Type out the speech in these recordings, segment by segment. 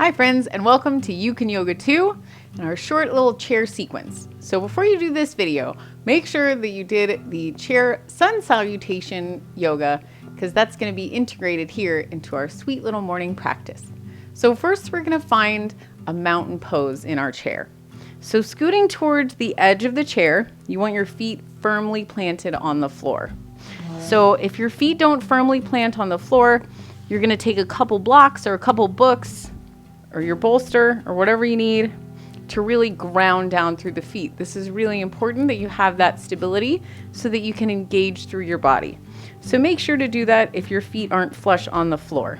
Hi friends, and welcome to You Can Yoga Too and our short little chair sequence. So before you do this video, make sure that you did the chair sun salutation yoga because that's going to be integrated here into our sweet little morning practice. So first we're going to find a mountain pose in our chair. So scooting towards the edge of the chair, you want your feet firmly planted on the floor. So if your feet don't firmly plant on the floor, you're going to take a couple blocks or a couple books or your bolster or whatever you need to really ground down through the feet. This is really important that you have that stability so that you can engage through your body. So make sure to do that if your feet aren't flush on the floor.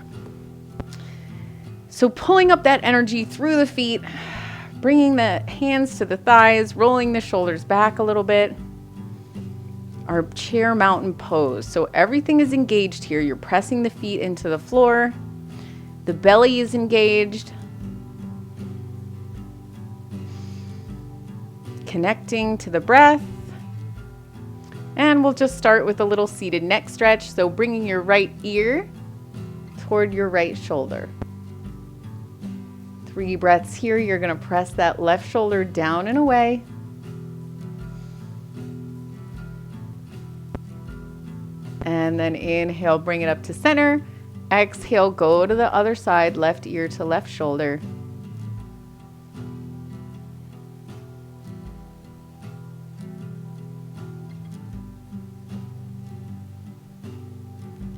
So pulling up that energy through the feet, bringing the hands to the thighs, rolling the shoulders back a little bit. Our chair mountain pose. So everything is engaged here. You're pressing the feet into the floor. The belly is engaged. Connecting to the breath. And we'll just start with a little seated neck stretch. So bringing your right ear toward your right shoulder. 3 breaths here. You're going to press that left shoulder down and away. And then inhale, bring it up to center. Exhale, go to the other side, left ear to left shoulder.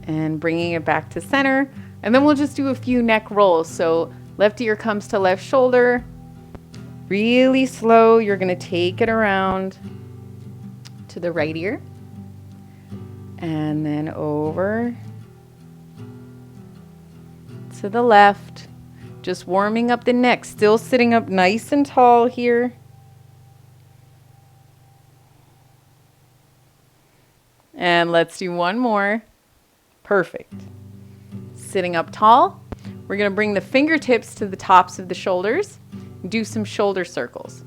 And bringing it back to center. And then we'll just do a few neck rolls. So left ear comes to left shoulder. Really slow, you're going to take it around to the right ear. And then over to the left. Just warming up the neck, still sitting up nice and tall here. And let's do one more. Perfect. Sitting up tall. We're going to bring the fingertips to the tops of the shoulders. Do some shoulder circles.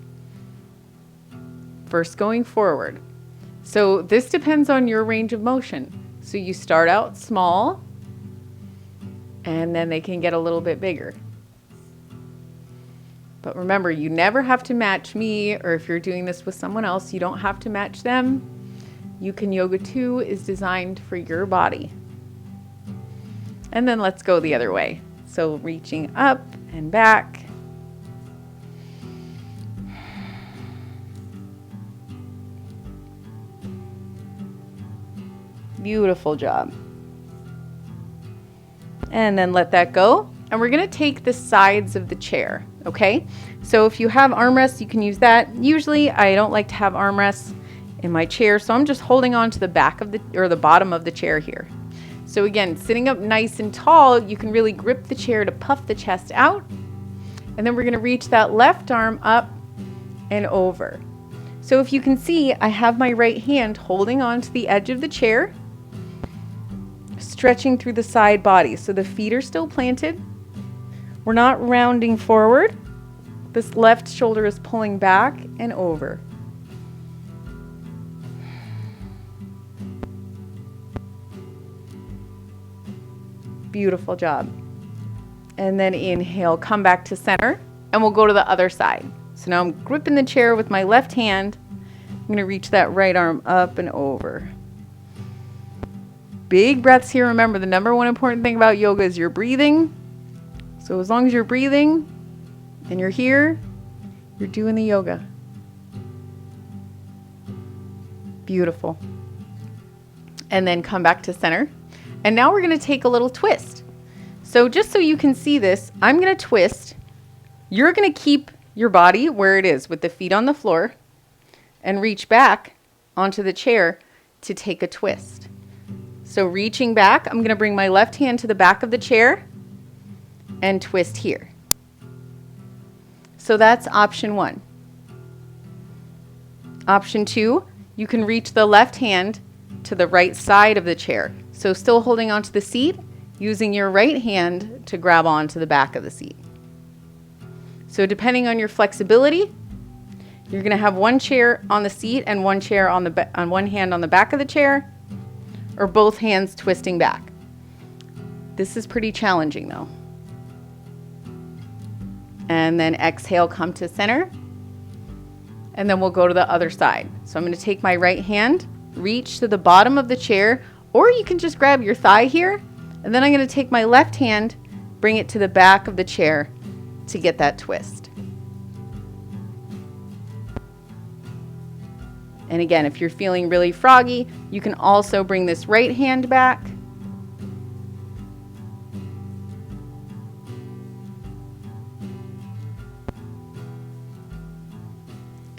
First going forward. So this depends on your range of motion. So you start out small, and then they can get a little bit bigger. But remember, you never have to match me, or if you're doing this with someone else, you don't have to match them. You Can Yoga Too is designed for your body. And then let's go the other way. So reaching up and back. Beautiful job. And then let that go. And we're going to take the sides of the chair, okay? So if you have armrests, you can use that. Usually I don't like to have armrests in my chair, so I'm just holding on to the back of the bottom of the chair here. So again, sitting up nice and tall, you can really grip the chair to puff the chest out. And then we're going to reach that left arm up and over. So if you can see, I have my right hand holding on to the edge of the chair, stretching through the side body. So the feet are still planted. We're not rounding forward. This left shoulder is pulling back and over. Beautiful job. And then inhale, come back to center, and we'll go to the other side. So now I'm gripping the chair with my left hand. I'm going to reach that right arm up and over. Big breaths here. Remember, the number one important thing about yoga is your breathing. So as long as you're breathing and you're here, you're doing the yoga. Beautiful. And then come back to center. And now we're going to take a little twist. So just so you can see this, I'm going to twist. You're going to keep your body where it is with the feet on the floor and reach back onto the chair to take a twist. So reaching back, I'm going to bring my left hand to the back of the chair and twist here. So that's option 1. Option 2, you can reach the left hand to the right side of the chair. So still holding onto the seat, using your right hand to grab onto the back of the seat. So depending on your flexibility, you're going to have one chair on the seat and one chair on one hand on the back of the chair, or both hands twisting back. This is pretty challenging though. And then exhale, come to center. And then we'll go to the other side. So I'm going to take my right hand, reach to the bottom of the chair, or you can just grab your thigh here. And then I'm going to take my left hand, bring it to the back of the chair to get that twist. And again, if you're feeling really froggy, you can also bring this right hand back.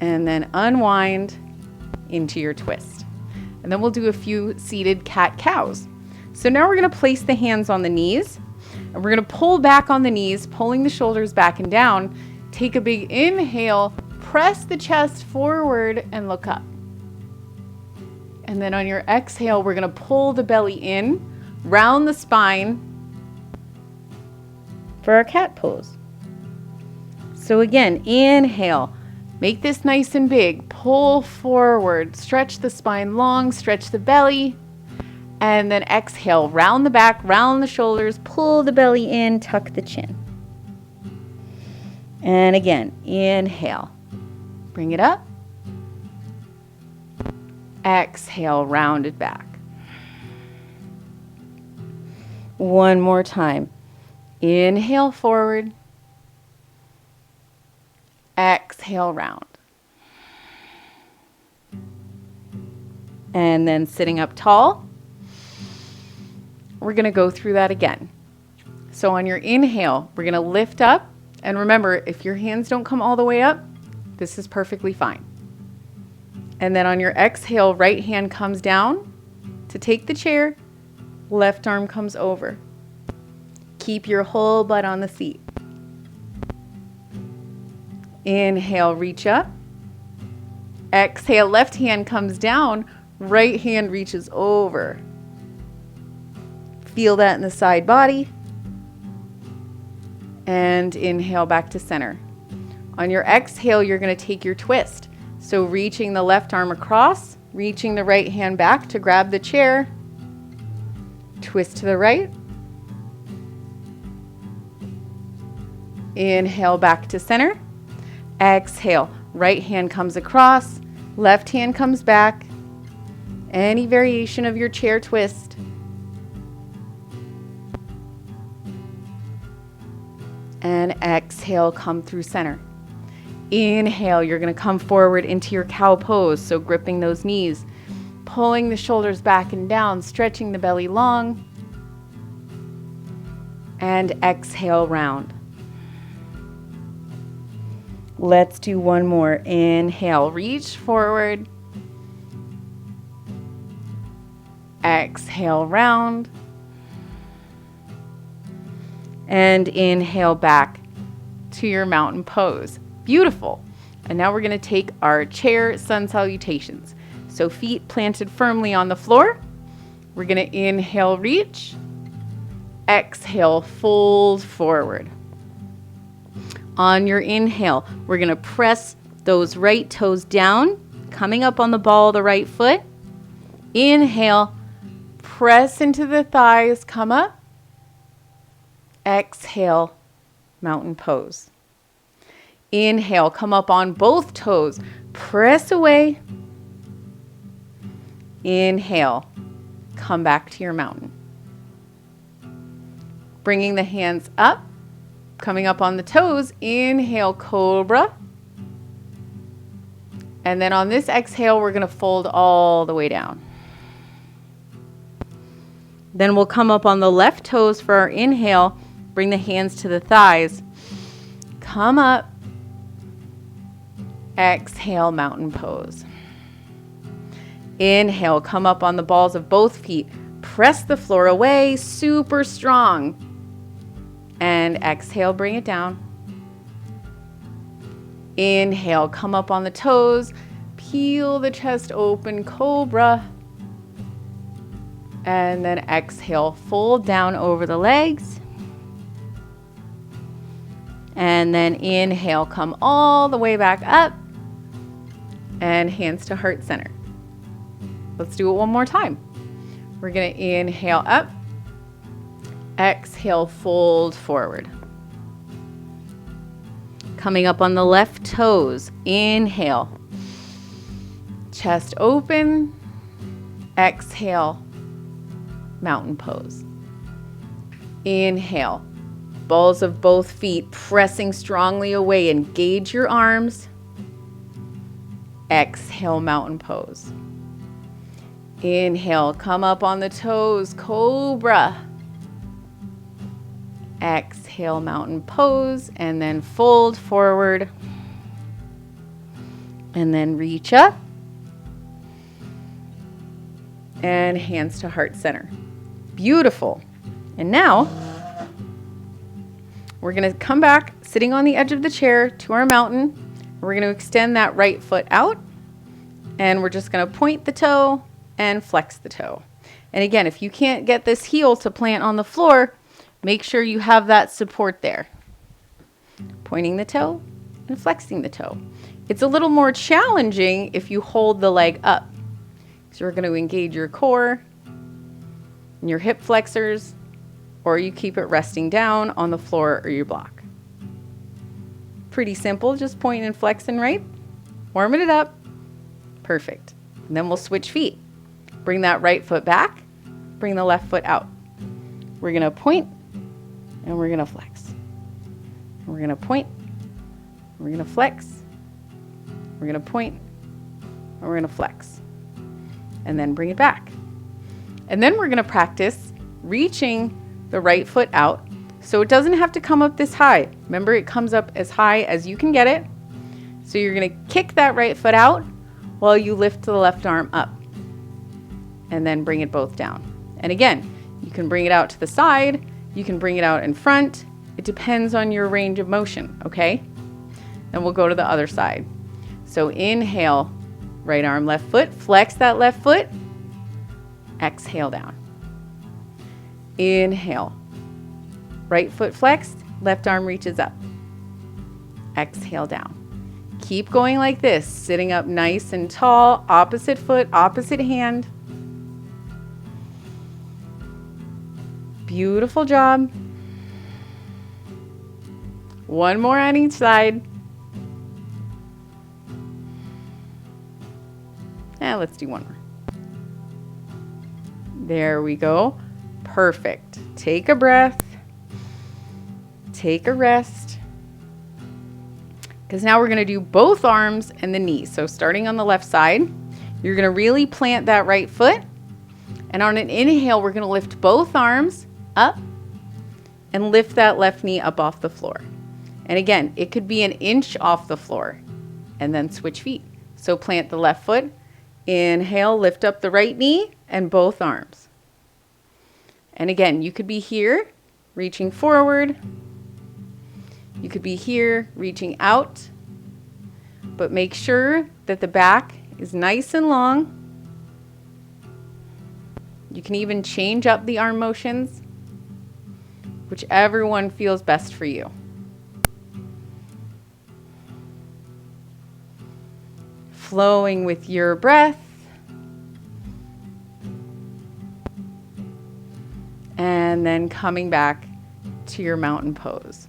And then unwind into your twist. And then we'll do a few seated cat-cows. So now we're going to place the hands on the knees, and we're going to pull back on the knees, pulling the shoulders back and down. Take a big inhale, press the chest forward and look up. And then on your exhale, we're going to pull the belly in, round the spine for our cat pose. So again, inhale. Make this nice and big. Pull forward, stretch the spine long, stretch the belly, and then exhale, round the back, round the shoulders, pull the belly in, tuck the chin. And again, inhale, bring it up. Exhale, round it back. One more time. Inhale forward. Exhale, round. And then sitting up tall, we're going to go through that again. So on your inhale, we're going to lift up. And remember, if your hands don't come all the way up, this is perfectly fine. And then on your exhale, right hand comes down to take the chair, left arm comes over. Keep your whole butt on the seat. Inhale, reach up. Exhale, left hand comes down, right hand reaches over. Feel that in the side body. And inhale back to center. On your exhale, you're going to take your twist. So reaching the left arm across, reaching the right hand back to grab the chair. Twist to the right. Inhale back to center. Exhale, right hand comes across, left hand comes back. Any variation of your chair twist. And exhale, come through center. Inhale, you're going to come forward into your cow pose, so gripping those knees, pulling the shoulders back and down, stretching the belly long. And exhale, round. Let's do one more. Inhale, reach forward. Exhale, round. And inhale back to your mountain pose. Beautiful. And now we're going to take our chair sun salutations. So feet planted firmly on the floor. We're going to inhale, reach. Exhale, fold forward. On your inhale, we're going to press those right toes down, coming up on the ball of the right foot. Inhale, press into the thighs, come up. Exhale, mountain pose. Inhale, come up on both toes, press away. Inhale, come back to your mountain. Bringing the hands up. Coming up on the toes, inhale, cobra. And then on this exhale, we're going to fold all the way down. Then we'll come up on the left toes for our inhale. Bring the hands to the thighs. Come up. Exhale, mountain pose. Inhale, come up on the balls of both feet. Press the floor away, super strong. And exhale, bring it down. Inhale, come up on the toes. Peel the chest open, cobra. And then exhale, fold down over the legs. And then inhale, come all the way back up. And hands to heart center. Let's do it one more time. We're going to inhale up. Exhale, fold forward. Coming up on the left toes. Inhale. Chest open. Exhale. Mountain pose. Inhale. Balls of both feet pressing strongly away. Engage your arms. Exhale, mountain pose. Inhale, come up on the toes, cobra. Exhale, mountain pose, and then fold forward. And then reach up. And hands to heart center. Beautiful. And now, we're going to come back, sitting on the edge of the chair to our mountain. We're going to extend that right foot out. And we're just going to point the toe and flex the toe. And again, if you can't get this heel to plant on the floor, make sure you have that support there. Pointing the toe and flexing the toe. It's a little more challenging if you hold the leg up. So you're going to engage your core and your hip flexors, or you keep it resting down on the floor or your block. Pretty simple, just point and flex and right. Warming it up. Perfect. And then we'll switch feet. Bring that right foot back, bring the left foot out. We're going to point and we're going to flex. And we're going to point, we're going to flex, we're going to point, and we're going to flex. And then bring it back. And then we're going to practice reaching the right foot out so it doesn't have to come up this high. Remember, it comes up as high as you can get it. So you're going to kick that right foot out while you lift the left arm up. And then bring it both down. And again, you can bring it out to the side, you can bring it out in front. It depends on your range of motion, okay? Then we'll go to the other side. So inhale, right arm, left foot, flex that left foot, exhale down. Inhale, right foot flexed, left arm reaches up. Exhale down. Keep going like this, sitting up nice and tall, opposite foot, opposite hand. Beautiful job. One more on each side. And let's do one more. There we go. Perfect. Take a breath. Take a rest. Because now we're going to do both arms and the knees. So starting on the left side, you're going to really plant that right foot. And on an inhale, we're going to lift both arms up and lift that left knee up off the floor. And again, it could be an inch off the floor and then switch feet. So plant the left foot, inhale, lift up the right knee and both arms. And again, you could be here, reaching forward. You could be here, reaching out, but make sure that the back is nice and long. You can even change up the arm motions, whichever one feels best for you. Flowing with your breath. And then coming back to your mountain pose.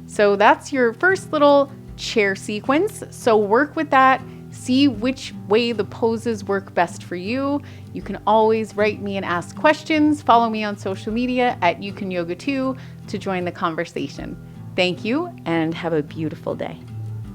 So that's your first little chair sequence. So work with that. See which way the poses work best for you. You can always write me and ask questions. Follow me on social media at YouCanYoga2 to join the conversation. Thank you and have a beautiful day.